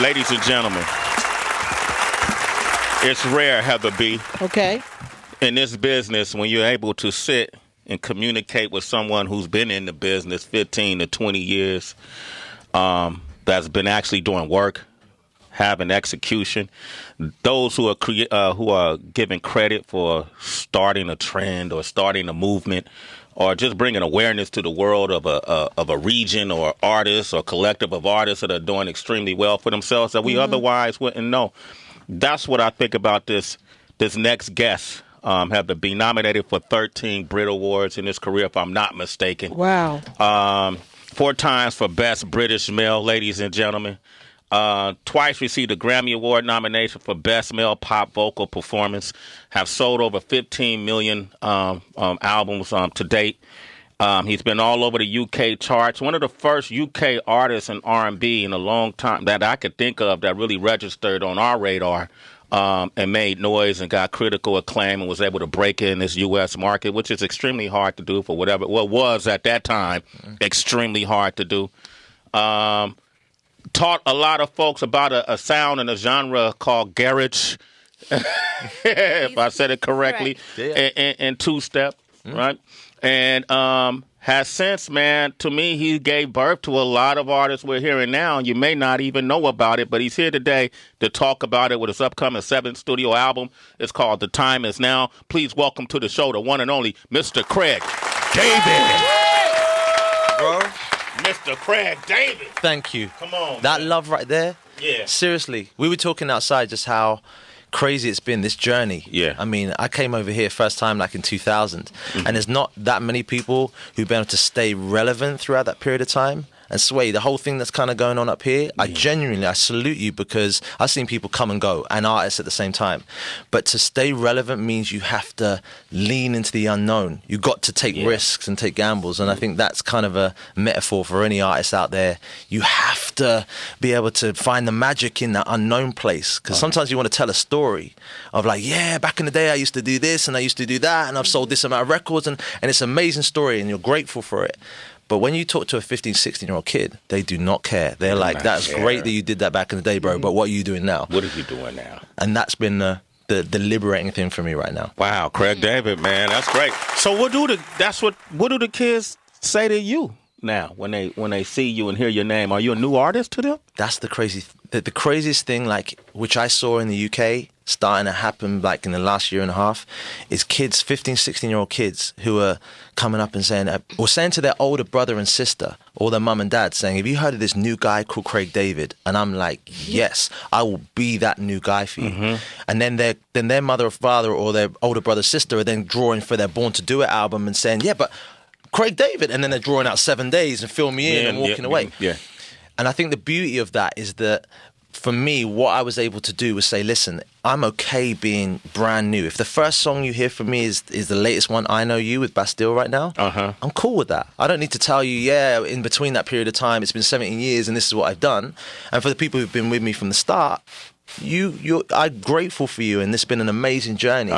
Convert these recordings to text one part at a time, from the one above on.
Ladies and gentlemen, it's rare, Heather B. Okay. In this business, when you're able to sit and communicate with someone who's been in the business 15 to 20 years, that's been actually doing work, having execution, those who are giving credit for starting a trend or starting a movement, or just bringing awareness to the world of a region or artists or collective of artists that are doing extremely well for themselves that we otherwise wouldn't know. That's what I think about this next guest. Have to be nominated for 13 Brit Awards in his career, if I'm not mistaken. Wow. 4 times for Best British Male, ladies and gentlemen. Twice received a Grammy Award nomination for Best Male Pop Vocal Performance. Have sold over 15 million albums to date. He's been all over the UK charts. One of the first UK artists in R&B in a long time that I could think of that really registered on our radar and made noise and got critical acclaim and was able to break in this U.S. market, which is extremely hard to do for whatever what was at that time extremely hard to do. Taught a lot of folks about a sound and a genre called garage, if I said it correctly, and two-step, right? And has since, man, to me, he gave birth to a lot of artists we're hearing now. You may not even know about it, but he's here today to talk about it with his upcoming 7th studio album. It's called The Time Is Now. Please welcome to the show the one and only Mr. Craig David. Bro. Mr. Craig David. Thank you. Come on, that man. love right there. Yeah. Seriously, we were talking outside just how crazy it's been, this journey. Yeah. I mean, I came over here first time like in 2000, and there's not that many people who've been able to stay relevant throughout that period of time. And Sway, the whole thing that's kind of going on up here, I salute you, because I've seen people come and go and artists at the same time. But to stay relevant means you have to lean into the unknown. You got to take risks and take gambles. And I think that's kind of a metaphor for any artist out there. You have to be able to find the magic in that unknown place. Because sometimes you want to tell a story of like, yeah, back in the day I used to do this and I used to do that and I've sold this amount of records, and it's an amazing story and you're grateful for it. But when you talk to a 15, 16-year-old kid, they do not care. They're like, that's great that you did that back in the day, bro, but what are you doing now? What are you doing now? And that's been the liberating thing for me right now. Wow, Craig David, man, that's great. So what do the kids say to you now when they see you and hear your name? Are you a new artist to them? That's the craziest thing, like, which I saw in the UK starting to happen like in the last year and a half, is kids, 15, 16-year-old kids who are coming up and saying to their older brother and sister or their mum and dad saying, have you heard of this new guy called Craig David? And I'm like, yes, I will be that new guy for you. And then their mother or father or their older brother or sister are then drawing for their Born to Do It album and saying, yeah, but Craig David. And then they're drawing out 7 days and filling me in and walking away. Yeah. And I think the beauty of that is that for me, what I was able to do was say, listen, I'm okay being brand new. If the first song you hear from me is the latest one, I Know You with Bastille right now, I'm cool with that. I don't need to tell you, in between that period of time, it's been 17 years and this is what I've done. And for the people who've been with me from the start, I'm grateful for you, and this has been an amazing journey.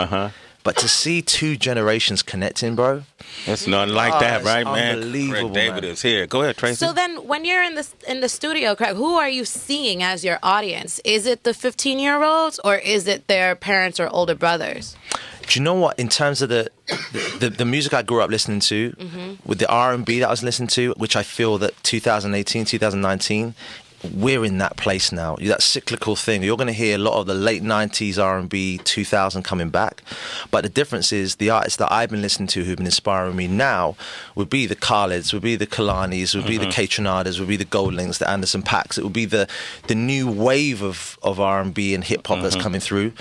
But to see 2 generations connecting, bro, it's nothing like that, right, man? Unbelievable, Craig David is here. Go ahead, Tracy. So then, when you're in the studio, Craig, who are you seeing as your audience? Is it the 15-year-olds or is it their parents or older brothers? Do you know what? In terms of the music I grew up listening to, with the R&B that I was listening to, which I feel that 2018, 2019. We're in that place now, that cyclical thing. You're going to hear a lot of the late 90s R&B, 2000 coming back. But the difference is the artists that I've been listening to who've been inspiring me now would be the Khaleds, would be the Kalanis, would be the Kaytronadas, would be the Goldlinks, the Anderson .Paaks. It would be the new wave of R&B and hip-hop that's coming through,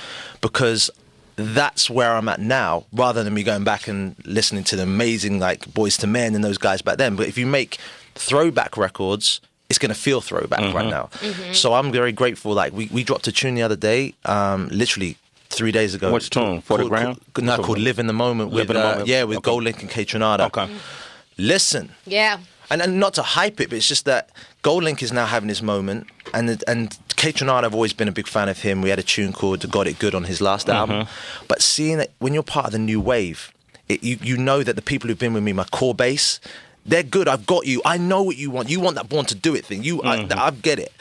because that's where I'm at now, rather than me going back and listening to the amazing like Boys to Men and those guys back then. But if you make throwback records, it's going to feel throwback right now. So I'm very grateful. Like we dropped a tune the other day, literally 3 days ago. Which tune? For the ground? Called Live in the Moment with Goldlink and Kaytranada. Okay. Listen. Yeah. And not to hype it, but it's just that Goldlink is now having his moment, and Kaytranada, I've always been a big fan of him. We had a tune called Got It Good on his last album. But seeing that when you're part of the new wave, you know that the people who've been with me, my core base, they're good. I've got you. I know what you want. You want that Born to Do It thing. I get it.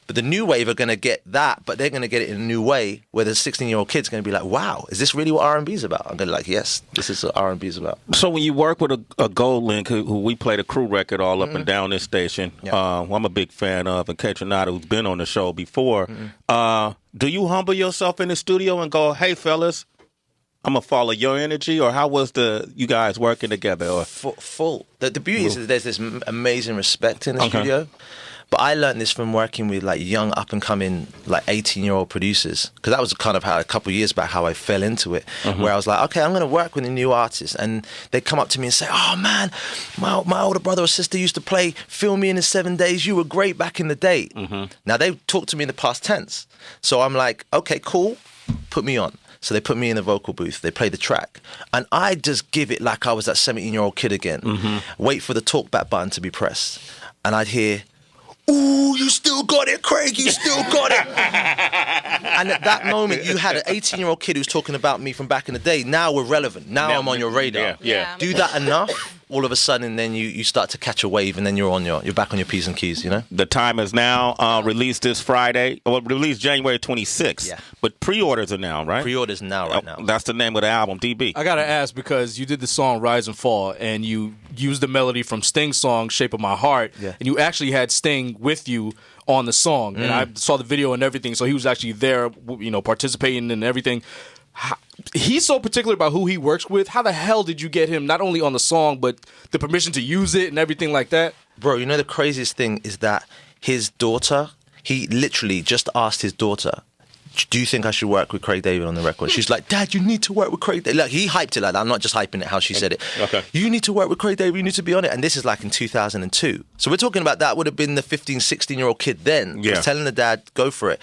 But the new wave are going to get that, but they're going to get it in a new way where the 16-year-old kid's going to be like, wow, is this really what R&B is about? I'm going to be like, yes, this is what R&B is about. So when you work with a Gold Link, who we played a crew record all up and down this station, who I'm a big fan of, and Ketronada, who's been on the show before, do you humble yourself in the studio and go, hey, fellas, I'm going to follow your energy? Or how was you guys working together? Or? Full. The beauty is that there's this amazing respect in the studio. But I learned this from working with like young up-and-coming like 18-year-old producers, because that was kind of how a couple of years back how I fell into it, where I was like, okay, I'm going to work with a new artist, and they come up to me and say, oh man, my older brother or sister used to play Fill Me In the 7 Days. You were great back in the day. Now they talk to me in the past tense, so I'm like, okay, cool, put me on. So they put me in the vocal booth, they play the track, and I just give it like I was that 17-year-old kid again. Wait for the talkback button to be pressed, and I'd hear, ooh, you still got it, Craig, you still got it. And at that moment, you had an 18-year-old kid who's talking about me from back in the day. Now we're relevant. Now I'm on your radar. Yeah. Do that enough, all of a sudden, then you start to catch a wave, and then you're back on your P's and Q's, you know? The time is now. Released this Friday. Well, released January 26th. Yeah. But pre-orders are now, right? Pre-orders now. That's the name of the album, DB. I gotta ask, because you did the song Rise and Fall, and you used the melody from Sting's song Shape of My Heart, and you actually had Sting with you on the song, and I saw the video and everything, so he was actually there, participating and everything. He's so particular about who he works with. How the hell did you get him not only on the song, but the permission to use it and everything like that? Bro, you know the craziest thing is that his daughter, he literally just asked his daughter, do you think I should work with Craig David on the record? She's like, Dad, you need to work with Craig David. Like, he hyped it like that. I'm not just hyping it how she said it. Okay. You need to work with Craig David. You need to be on it. And this is like in 2002. So we're talking about that would have been the 15, 16-year-old kid then. Yeah. Just telling the dad, go for it.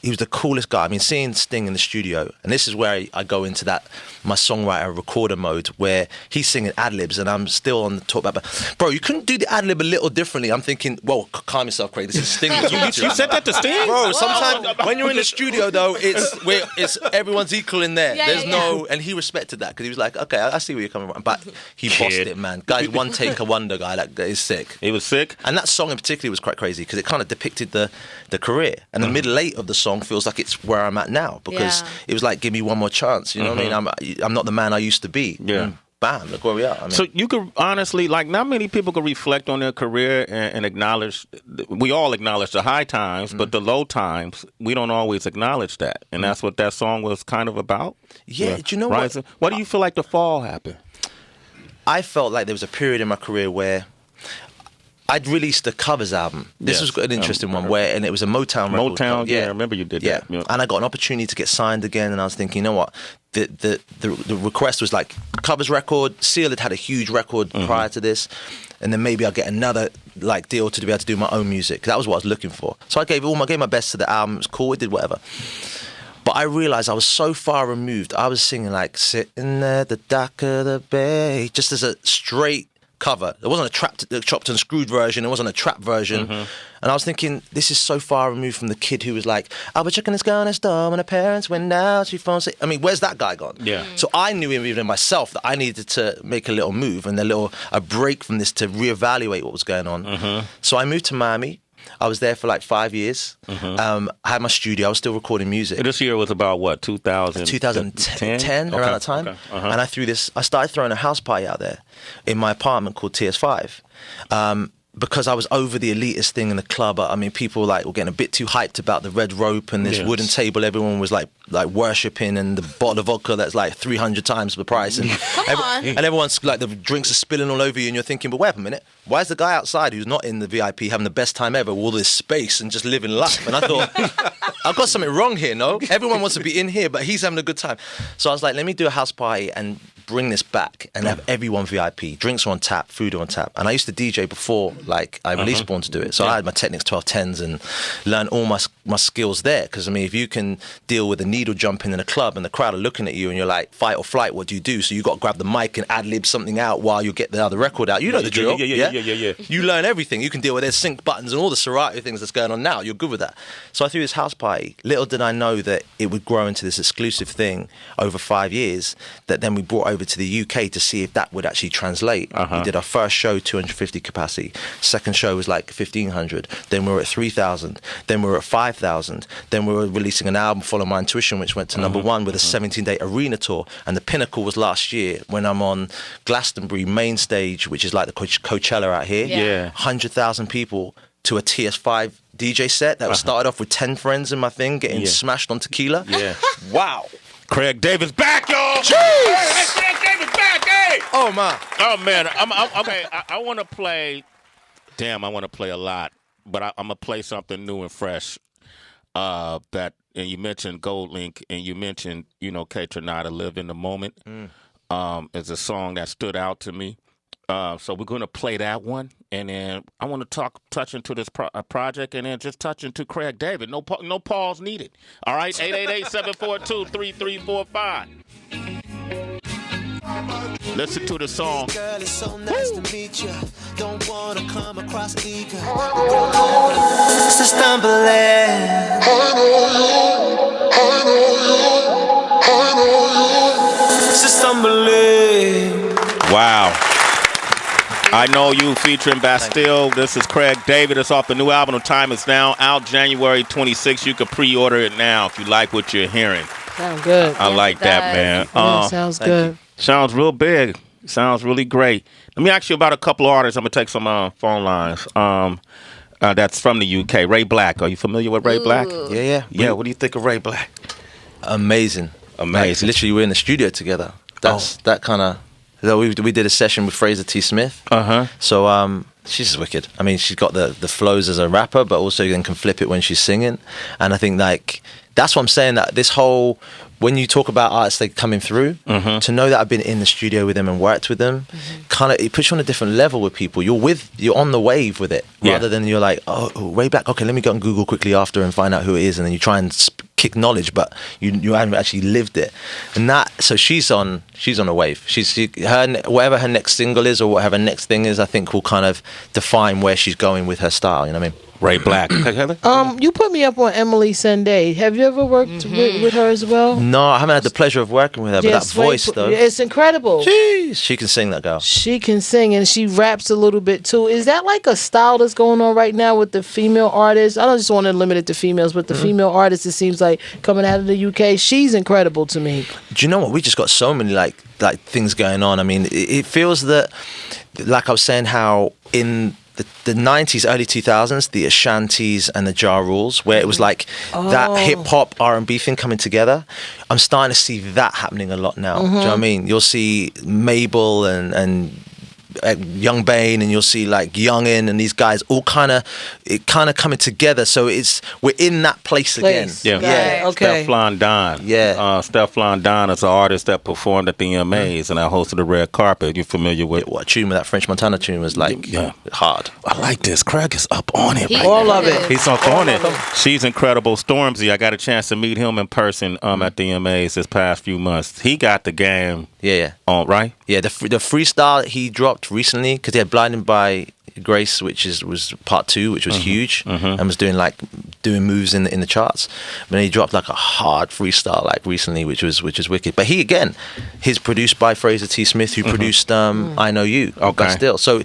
He was the coolest guy. I mean, seeing Sting in the studio, and this is where I go into that, my songwriter recorder mode, where he's singing ad-libs and I'm still on the talk about, bro, you couldn't do the ad-lib a little differently. I'm thinking, whoa, calm yourself, Craig. This is Sting. You said that to Sting? Bro, sometimes when you're in the studio, though, it's everyone's equal in there. There's no, and he respected that because he was like, okay, I see where you're coming from. But he bossed it, man. Guy's one take a wonder guy. That is sick. He was sick? And that song in particular was quite crazy because it kind of depicted the career. And the middle eight of the song feels like it's where I'm at now because it was like, give me one more chance. You know what I mean? I'm not the man I used to be. Yeah. And bam, look where we are. I mean, So you could honestly, like, not many people could reflect on their career and acknowledge, we all acknowledge the high times, but the low times, we don't always acknowledge that. And that's what that song was kind of about. Yeah, do you know Rising. What do you feel like the fall happened? I felt like there was a period in my career where I'd released a covers album. This was an interesting one and it was a Motown record. Motown, yeah, I remember you did that. Yeah. And I got an opportunity to get signed again, and I was thinking, you know what? The request was like covers record. Seal had a huge record prior to this, and then maybe I'll get another like deal to be able to do my own music. That was what I was looking for. So I gave my best to the album. It was cool. It did whatever. But I realized I was so far removed. I was singing like sitting at the dock of the bay, just as a straight cover. It wasn't a chopped and screwed version. It wasn't a trap version. And I was thinking, this is so far removed from the kid who was like, I was checking this girl next door when her parents went out. She phoned. I mean, where's that guy gone? Yeah. So I knew even in myself that I needed to make a little move and a break from this to reevaluate what was going on. So I moved to Miami. I was there for like 5 years. I had my studio. I was still recording music. This year was about what, 2010? Around that time. Okay. And I started throwing a house party out there in my apartment called TS5. Because I was over the elitist thing in the club. I mean, people were getting a bit too hyped about the red rope and this wooden table. Everyone was like worshipping, and the bottle of vodka that's like 300 times the price. And and everyone's like, the drinks are spilling all over you, and you're thinking, but wait a minute, why is the guy outside who's not in the VIP having the best time ever with all this space and just living life? And I thought, I've got something wrong here, no? Everyone wants to be in here, but he's having a good time. So I was like, let me do a house party and bring this back and have everyone VIP. Drinks are on tap, food are on tap. And I used to DJ before, I released Born to Do It. So I had my Technics 1210s and learned all my skills there. Because, I mean, if you can deal with a needle jumping in a club and the crowd are looking at you and you're like, fight or flight, what do you do? So you got to grab the mic and ad-lib something out while you get the other record out. You know the drill. Yeah. You learn everything. You can deal with their sync buttons and all the Serato things that's going on now. You're good with that. So I threw this house party. Little did I know that it would grow into this exclusive thing over 5 years that then we brought over over to the UK to see if that would actually translate. We did our first show, 250 capacity. Second show was like 1,500. Then we were at 3,000. Then we were at 5,000. Then we were releasing an album, Follow My Intuition, which went to number one with a 17-day arena tour. And the pinnacle was last year when I'm on Glastonbury main stage, which is like the Coachella out here. Yeah. 100,000 people to a TS5 DJ set that was started off with 10 friends in my thing getting smashed on tequila. Yeah. Wow. Craig David's back, y'all. Jeez. Hey, Craig David's back, hey. Oh, man. Oh man, okay. I want to play. Damn, I want to play a lot, but I'm gonna play something new and fresh. That, and you mentioned Gold Link, and you mentioned Kaytranada, Live in the Moment. Is a song that stood out to me. So we're gonna play that one, and then I want to touch into this project, and then just touch into Craig David. No pause needed. All right, 888-742-3345. Listen to the song. Girl, it's so nice to meet you. Don't wanna come across eager. It's a stumbling. It's a stumbling. Wow. I Know You featuring Bastille. This is Craig David. It's off the new album, The Time Is Now, out January 26th. You can pre-order it now if you like what you're hearing. Sounds good. I like that, man. Sounds good. Sounds real big. Sounds really great. Let me ask you about a couple of artists. I'm going to take some phone lines. That's from the UK. Ray Black. Are you familiar with Ray Black? Yeah. Yeah, what do you think of Ray Black? Amazing. Like, literally, we're in the studio together. That's that kind of. We did a session with Fraser T. Smith. So she's just wicked. I mean, she's got the flows as a rapper, but also then can flip it when she's singing. And I think like that's what I'm saying. That this whole when you talk about artists like coming through, to know that I've been in the studio with them and worked with them, kind of it puts you on a different level with people. You're on the wave with it, rather than you're like, oh, Ray Black. Okay, let me go on Google quickly after and find out who it is, and then you try and kick knowledge, but you haven't actually lived it. And that, so she's on a wave. Whatever her next single is or whatever next thing is, I think will kind of define where she's going with her style. You know what I mean? Ray Black. You put me up on Emily Sandé. Have you ever worked with her as well? No, I haven't had the pleasure of working with her, but that voice though, it's incredible. Jeez, she can sing, that girl. She can sing and she raps a little bit too. Is that like a style that's going on right now with the female artists? I don't just want to limit it to females, but the female artists, it seems like coming out of the UK, she's incredible to me. Do you know what? We just got so many like things going on. I mean, it feels that, like I was saying, how in the 90s, early 2000s, the Ashantis and the Ja Rules, where it was like that hip-hop, R&B thing coming together. I'm starting to see that happening a lot now. Do you know what I mean? You'll see Mabel and Young Bane, and you'll see like Youngin and these guys all kind of coming together. So we're in that place again. Yeah. Okay. Stefflon Don. Yeah. Stefflon Don is an artist that performed at the EMAs and I hosted the red carpet. You familiar with what tune with that French Montana tune was like? Hard. I like this. Craig is up on it. All of it. He's up on it. She's incredible. Stormzy, I got a chance to meet him in person at the EMAs this past few months. He got the game. Yeah. On, right? Yeah, the freestyle he dropped recently, because he had Blinded by Grace, which was part 2, which was huge, and was doing moves in the charts. But then he dropped like a hard freestyle like recently, which was wicked. But he's produced by Fraser T. Smith, who produced I Know You. Okay. Still, so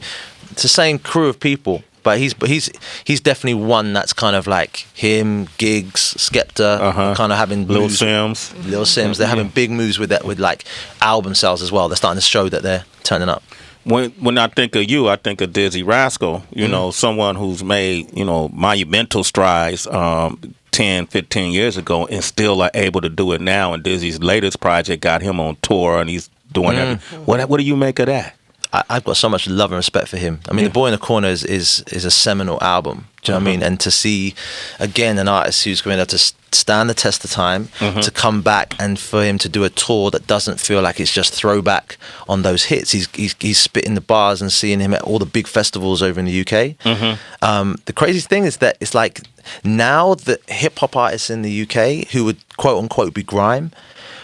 it's the same crew of people. But he's definitely one that's kind of like him, Giggs, Skepta, kind of having Lil Sims. They're having big moves with that, with like album sales as well. They're starting to show that they're turning up. When I think of you, I think of Dizzy Rascal. You know, someone who's made monumental strides 10, 15 years ago, and still are able to do it now. And Dizzy's latest project got him on tour, and he's doing everything. What do you make of that? I've got so much love and respect for him. I mean, The Boy in the Corner is a seminal album. Do you know what I mean? And to see, again, an artist who's going to have to stand the test of time, to come back and for him to do a tour that doesn't feel like it's just throwback on those hits. He's spitting the bars and seeing him at all the big festivals over in the UK. The crazy thing is that it's like now the hip-hop artists in the UK who would quote-unquote be grime,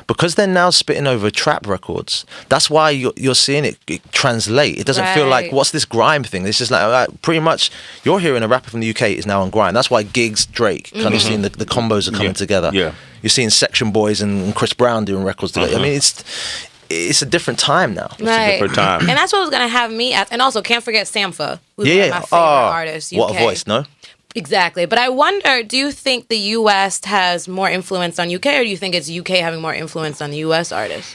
because they're now spitting over trap records, that's why you're seeing it translate. It doesn't feel like, what's this grime thing? It's just like pretty much, you're hearing a rapper from the UK is now on grime. That's why Giggs, Drake, kind of seeing the combos are coming together. Yeah. You're seeing Section Boys and Chris Brown doing records together. I mean, it's a different time now. Right. different time. And that's what was gonna have me and also can't forget Sampha, who's one Yeah, of my favorite oh, artists. UK. what a voice, no? Exactly. But I wonder, do you think the US has more influence on UK, or do you think it's UK having more influence on the US artists?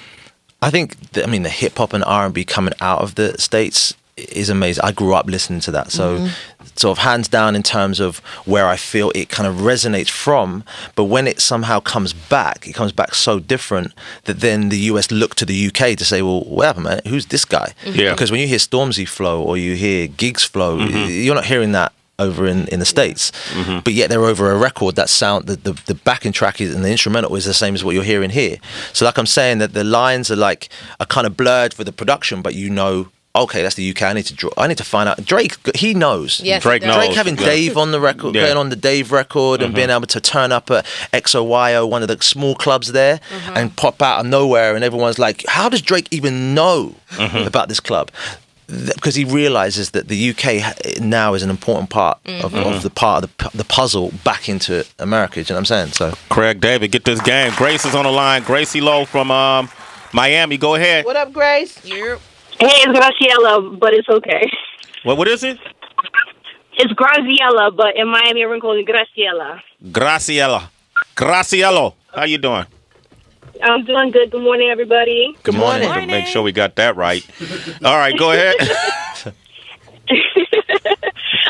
I think, I mean, the hip hop and R&B coming out of the States is amazing. I grew up listening to that. So sort of hands down in terms of where I feel it kind of resonates from. But when it somehow comes back, it comes back so different that then the US look to the UK to say, well, what happened, man? Who's this guy? Yeah. Because when you hear Stormzy flow or you hear Giggs flow, you're not hearing that over in the States, but yet they're over a record that sound the backing track is and the instrumental is the same as what you're hearing here. So like I'm saying, that the lines are kind of blurred for the production, but you know, okay, that's the UK. I need to find out. Drake, he knows. Yes, Drake he does. knows. Drake having Yeah. Dave on the record, Yeah. going on the Dave record, and being able to turn up at XOYO, one of the small clubs there, and pop out of nowhere, and everyone's like, "How does Drake even know about this club?" Because he realizes that the UK now is an important part of the puzzle back into America. Do you know what I'm saying? So Craig David, get this game. Grace is on the line. Gracie Lowe from Miami. Go ahead. What up, Grace? You're Hey, it's Graciela, but it's okay. What is it? It's Graziella, but in Miami, everyone calls it Graciela. Graciello. How you doing? I'm doing good. Good morning, everybody. good morning. morning. Make sure we got that right. All right, go ahead.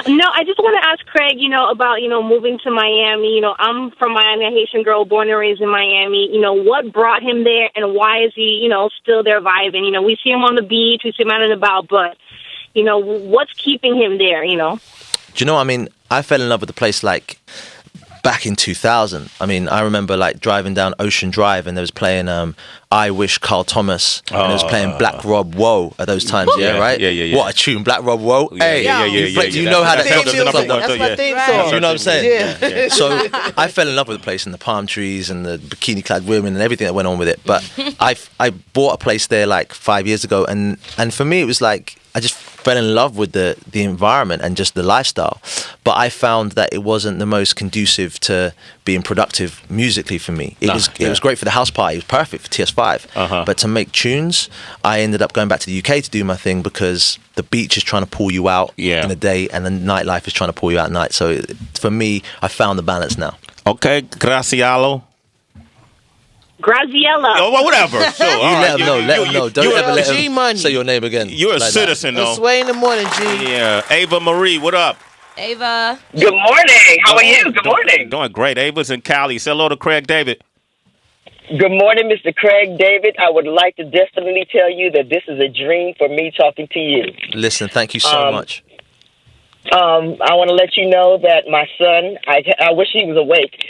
No, I just want to ask Craig, about, moving to Miami. I'm from Miami, a Haitian girl born and raised in Miami. What brought him there and why is he, still there vibing? We see him on the beach, we see him out and about, but, what's keeping him there, Do you know what I mean? I fell in love with the place back in 2000. I mean, I remember driving down Ocean Drive and they was playing I Wish Carl Thomas and it was playing Black Rob Whoa at those times. Yeah, Right? yeah. What a tune, Black Rob Whoa. Hey, yeah. You know how to That's help the them number from one. That's my theme Yeah. song. You know what I'm saying? Yeah. So I fell in love with the place and the palm trees and the bikini clad women and everything that went on with it. But I bought a place there 5 years ago and for me it was I just fell in love with the environment and just the lifestyle. But I found that it wasn't the most conducive to being productive musically for me. It was great for the house party. It was perfect for TS5. But to make tunes, I ended up going back to the UK to do my thing because the beach is trying to pull you out in the day and the nightlife is trying to pull you out at night. So for me, I found the balance now. Okay, Graciello. Graziella. Oh, well, whatever. Sure. You let them know. Let them know. Don't ever let G them Money. say your name again. You're a like that. citizen, It's though. way in the morning, G. Yeah. Ava Marie, what up? Ava. Good morning. How are you? Good morning. Doing great. Ava's in Cali. Say hello to Craig David. Good morning, Mr. Craig David. I would like to definitely tell you that this is a dream for me talking to you. Listen, thank you so much. I want to let you know that my son, I wish he was awake,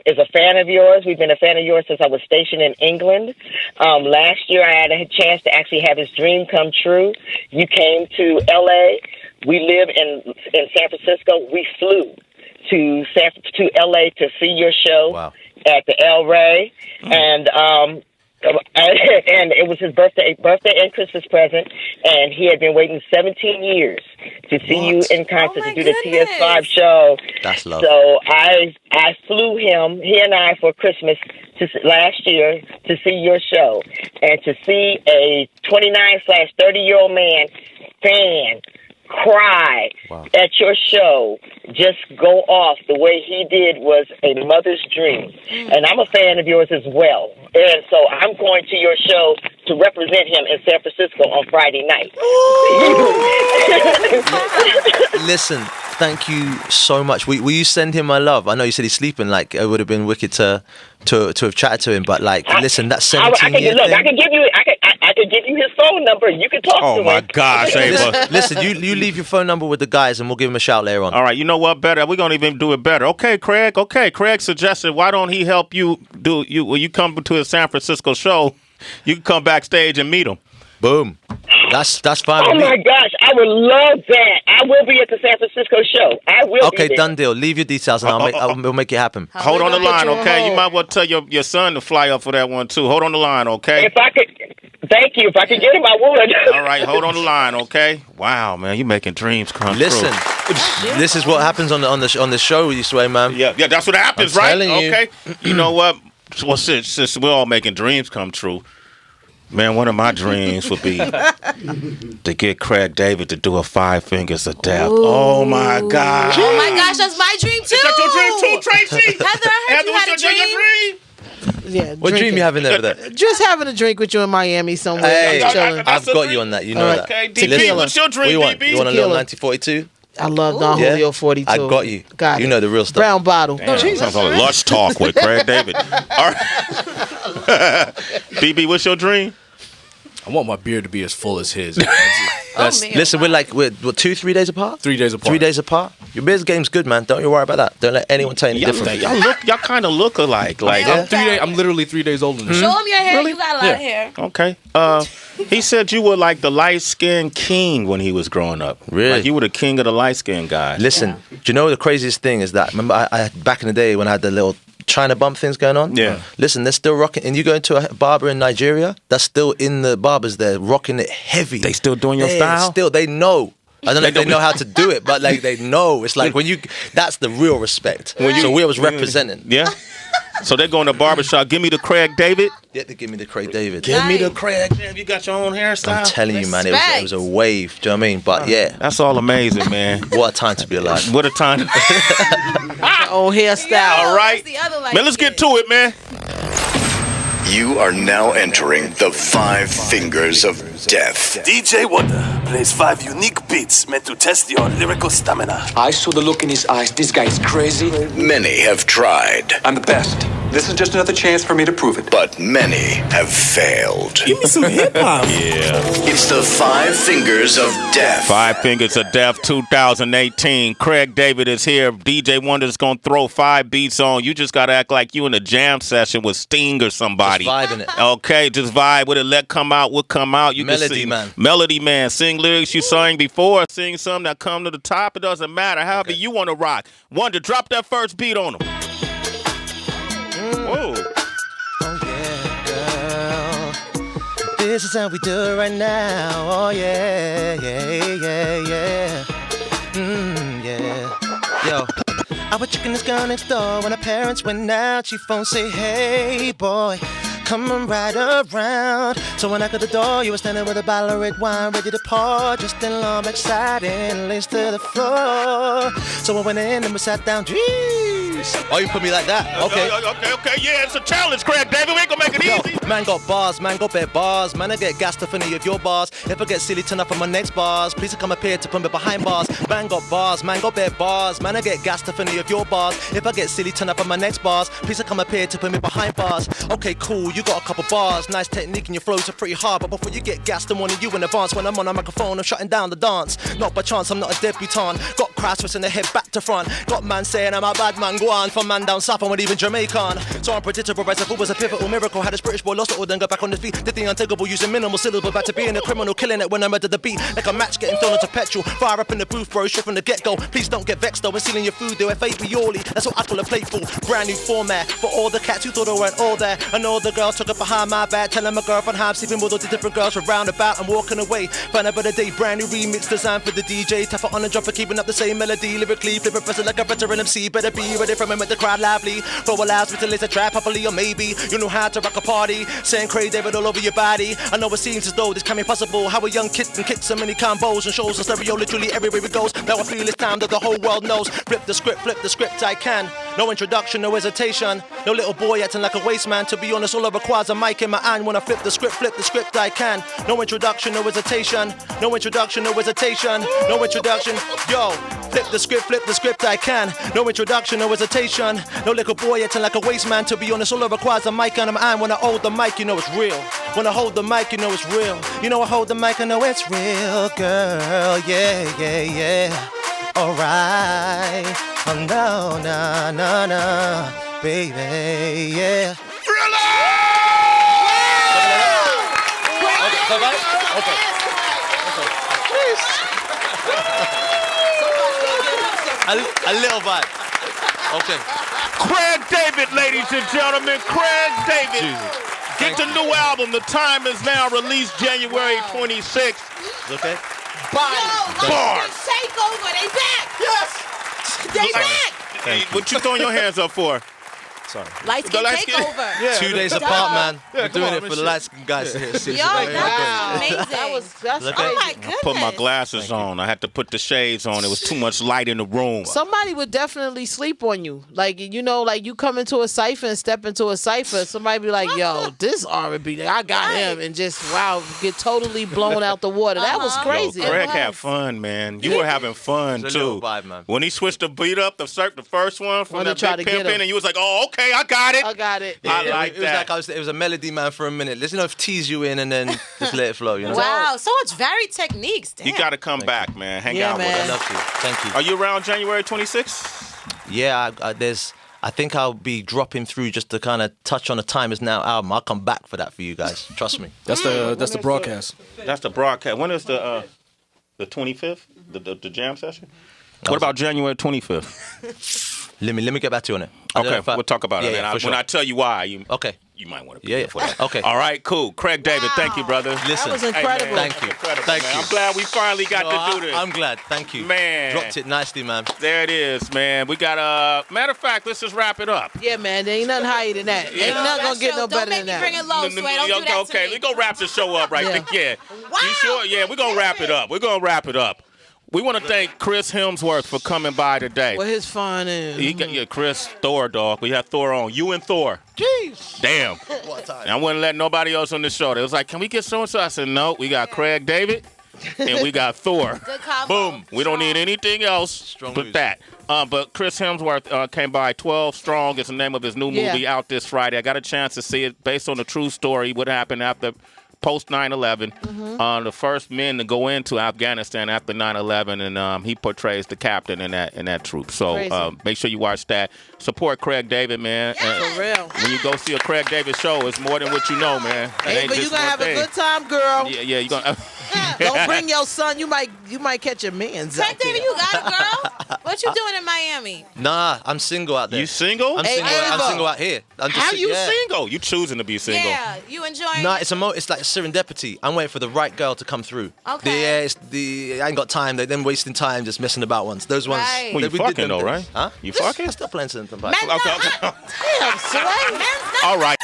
is a fan of yours. We've been a fan of yours since I was stationed in England. Last year, I had a chance to actually have his dream come true. You came to L.A. We live in San Francisco. We flew to L.A. to see your show. Wow. At the El Rey, and it was his birthday and Christmas present, and he had been waiting 17 years to see you in concert Oh, my to do the goodness. TS5 show. That's love. So I flew he and I for Christmas last year to see your show, and to see a 29/30-year-old man fan cry at your show, just go off the way he did was a mother's dream. And I'm a fan of yours as well. And so I'm going to your show to represent him in San Francisco on Friday night. Listen, thank you so much. Will you send him my love? I know you said he's sleeping. It would have been wicked to have chatted to him. But listen, that 17-year look, thing. I could give you his phone number. You can talk to him. Oh, my gosh, Ava. Listen, you leave your phone number with the guys, and we'll give him a shout later on. All right, you know what? Better. We're going to even do it better. Okay, Craig. Okay, Craig suggested, why don't he help you when you come to his San Francisco show, you can come backstage and meet him. Boom. That's fine Oh with me. my gosh, I would love that. I will be at the San Francisco show. I will be Okay, there. done deal. Leave your details, and we'll make it happen. Hold on the we gonna line, put you on okay? You hold? might want to tell your son to fly up for that one, too. Hold on the line, okay? If I could, thank you. If I could get him, I would. All right, hold on the line, okay? Wow, man, you making dreams come Listen, true. this is what happens on the show, you swear, man. Yeah, that's what happens, I'm right? telling you. Okay. You know what? Well, since we're all making dreams come true, Man, one of my dreams would be to get Craig David to do a 5 Fingers of Death. Oh my God. Oh my gosh, that's my dream too. That's your dream too, Tracy? Heather, I heard you had a dream. Yeah. What dream you having over there? Just having a drink with you in Miami somewhere. Hey, I'm chilling. I've got you on that. You know that. Okay, Tequila. DB, what's your dream, What DB? you want a little Tequila. 1942? I love Don Yeah? Julio 42. I got you. Got You it. know the real stuff. Brown bottle. Damn, sounds like Lush Talk with Craig David. All right. BB, what's your dream? I want my beard to be as full as his. That's, Listen, we're 2-3 days apart? 3 days apart. 3 days apart? Your biz game's good, man. Don't you worry about that. Don't let anyone tell you different. Y'all kind of look alike. Like, I'm literally 3 days older than him. Show him your hair. Really? You got a lot of hair. okay. He said you were like the light-skinned king when he was growing up. Really? Like you were the king of the light-skinned guys. Listen, do you know the craziest thing is that, remember, I back in the day when I had the little China bump things going on? Yeah. Listen, they're still rocking. And you go into a barber in Nigeria, that's still in the barbers there, rocking it heavy. They still doing your They're style? Still, they know. I don't know if they know how to do it, but like they know. It's like that's the real respect. So we was representing. Yeah? So they're going to barbershop. Give me the Craig David. Yeah, they give me the Craig David. Give me the Nice. Craig David. You got your own hairstyle. I'm telling you, man, it was a wave. Do you know what I mean? But yeah, That's all amazing, man. what a time to be alive. What a time. Own hairstyle. All right. That's the other light Man, let's get skin. to it, man. You are now entering the 5 Fingers of Death. DJ Wonder plays 5 unique beats meant to test your lyrical stamina. I saw the look in his eyes. This guy is crazy. Many have tried, I'm the best. This is just another chance for me to prove it. but many have failed. Give me some hip hop. Yeah. It's the 5 Fingers of Death. 5 Fingers of Death 2018. Craig David is here. DJ Wonder's going to throw 5 beats on. You just got to act like you in a jam session with Sting or somebody. Just vibing it. Okay, just vibe with it. Let come out what come out. You Melody can sing, man. Melody man. Sing lyrics you sang before. Sing some that come to the top. It doesn't matter. However you want to rock. Wonder, drop that first beat on him. Whoa. Oh yeah, girl. This is how we do it right now. Oh yeah, yeah. Yeah. Yo. I was checking this girl next door when her parents went out. She phone say, hey boy, come on right around. So when I got the door, you were standing with a bottle of red wine ready to pour, just in long backside lace to the floor. So I went in and we sat down. Jeez. Oh, you put me like that? Okay. Okay. Yeah, it's a challenge, Craig David. We ain't gonna make it Yo, easy. man got bars, man got bare bars. Man, I get gassed off any of your bars. If I get silly, turn up on my next bars. Please come up here to put me behind bars. Man got bars, man got bare bars. Man, I get gassed off any of your bars. If I get silly, turn up on my next bars. Please come up here to put me behind bars. Okay, cool, you got a couple bars. Nice technique and your flows are pretty hard. But before you get gassed, I'm warning you in advance. When I'm on a microphone, I'm shutting down the dance. Not by chance, I'm not a debutante. Got crowds twisting their head back to front. Got man saying I'm a bad man, go on. From man down south, I'm not even Jamaican. So unpredictable, as if it was a pivotal miracle. Had this British boy lost it all, then got back on his feet. Did the unthinkable using minimal syllable. Back to being a criminal, killing it when I murdered the beat. Like a match getting thrown into petrol. Fire up in the booth, bro, straight from the get-go. Please don't get vexed though, when stealing your food, though. F8 Bioli, that's what I call a playful. Brand new format for all the cats who thought they weren't all there. I know the girls took it behind my back, telling my girlfriend how I'm sleeping with all the different girls from roundabout. I'm walking away, find a better day. Brand new remix designed for the DJ. Tap it on and drop it, keeping up the same melody. Lyrically, flipping, pressing like a veteran MC. Better be ready for me, make the crowd lively. Throw allows me to lace a trap, happily or maybe. You know how to rock a party, saying Craig David all over your body. I know it seems as though this can be possible. How a young kid can kick so many combos and shows on stereo literally everywhere it goes. Now I feel it's time that the whole world knows. Flip the script, I can. No introduction, no hesitation. No little boy acting like a waste man. To be honest, all it requires a mic in my hand. When I flip the script, I can. No introduction, no hesitation. No introduction, no hesitation. No introduction, yo. Flip the script, I can. No introduction, no hesitation. No little boy acting like a waste man. To be honest, all it requires a mic in my hand. When I hold the mic, you know it's real. When I hold the mic, you know it's real. You know I hold the mic, I know it's real, girl. Yeah. Alright. Oh no, baby, yeah. Okay. A little vibe. Okay. Craig David, ladies and gentlemen. Craig David. Get the new album. The Time is Now, released January 26th. Okay. Body Bars. Takeover, they back. Yes. They back. What you throwing your hands up for? Sorry. Light skin takeover. Yeah. 2 days Duh. apart, man. Yeah, We're come doing on, it for the shit. light skin guys here. Yo, that's amazing. That's Look oh at my it. goodness. Put my glasses on. I had to put the shades on. It was too much light in the room. Somebody would definitely sleep on you. Like, you know, like you come into a cipher and step into a cipher, somebody be like, yo, this R&B, I got him, and just, wow, get totally blown out the water. That was crazy. Yo, Craig had fun, man. You were having fun, It's a little too. vibe, man. When he switched the beat up, the first one from Wanna that try big to get pimpin', him. and you was like, oh, okay, I got it. I got it. I like it was that. like it was a melody man for a minute. Let's tease you in and then just let it flow. You know. Wow, so much varied techniques. Damn. You got to come back, man. Hang Yeah, out man. with I us. love you. Thank you. Are you around January 26th? Yeah, I think I'll be dropping through just to kind of touch on the Time Is Now album. I'll come back for that for you guys. Trust me. That's the broadcast. That's the broadcast. When is the 25th? The jam session? What about January 25th? Let me get back to you on it. I don't know Okay, if I- we'll talk about it. Yeah, And for sure. when I tell you why, Okay. you might want to be Yeah, here for that. okay. All right, cool. Craig David, thank you, brother. Listen. That was Hey, incredible. man, Thank you. incredible, Thank man. you. I'm glad we finally got to do this. I'm glad. Thank you. Man. Dropped it nicely, man. There it is, man. We got matter of fact, let's just wrap it up. Yeah, man, there ain't nothing higher than that. Ain't nothing gonna get no better than that. Don't make me bring it low, Sway. Don't do that to Okay, me. we're going to wrap the show up right there. Yeah. Wow. You sure? Yeah, we're going to wrap it up. We're going to wrap it up. We want to thank Chris Hemsworth for coming by today. What his fun is. He got Chris Thor, dog. We had Thor on. You and Thor. Jeez. Damn. What time? And I wouldn't let nobody else on the show. They was like, can we get so-and-so? I said, no. We got Craig David and we got Thor. Good combo. Boom. We don't need anything else Strong but news. that. But Chris Hemsworth came by. 12 Strong is the name of his new movie out this Friday. I got a chance to see it based on a true story, what happened after post 9/11. The first men to go into Afghanistan after 9/11, and he portrays the captain in that troop. So Crazy. make sure you watch that. Support Craig David, man. And For real. when you go see a Craig David show, it's more than what you know, man. It Hey, ain't but you just gonna one have a thing. good time, girl. Yeah, you gonna. Don't bring your son. You might catch a man's out Craig David, there. you got it, girl. What you doing in Miami? Nah, I'm single out there. You single? I'm Hey, single. I'm Ava. single out here. I'm just How you yeah. single? You choosing to be single? Yeah, you enjoying No, it? it's like serendipity. I'm waiting for the right girl to come through. Okay. I ain't got time. They're then wasting time just messing about ones. Those ones. Right. Well, you we did fucking them though, things. right? Huh? You fucking? I'm still playing something. Men's Okay. Damn, Sway. Men's All right.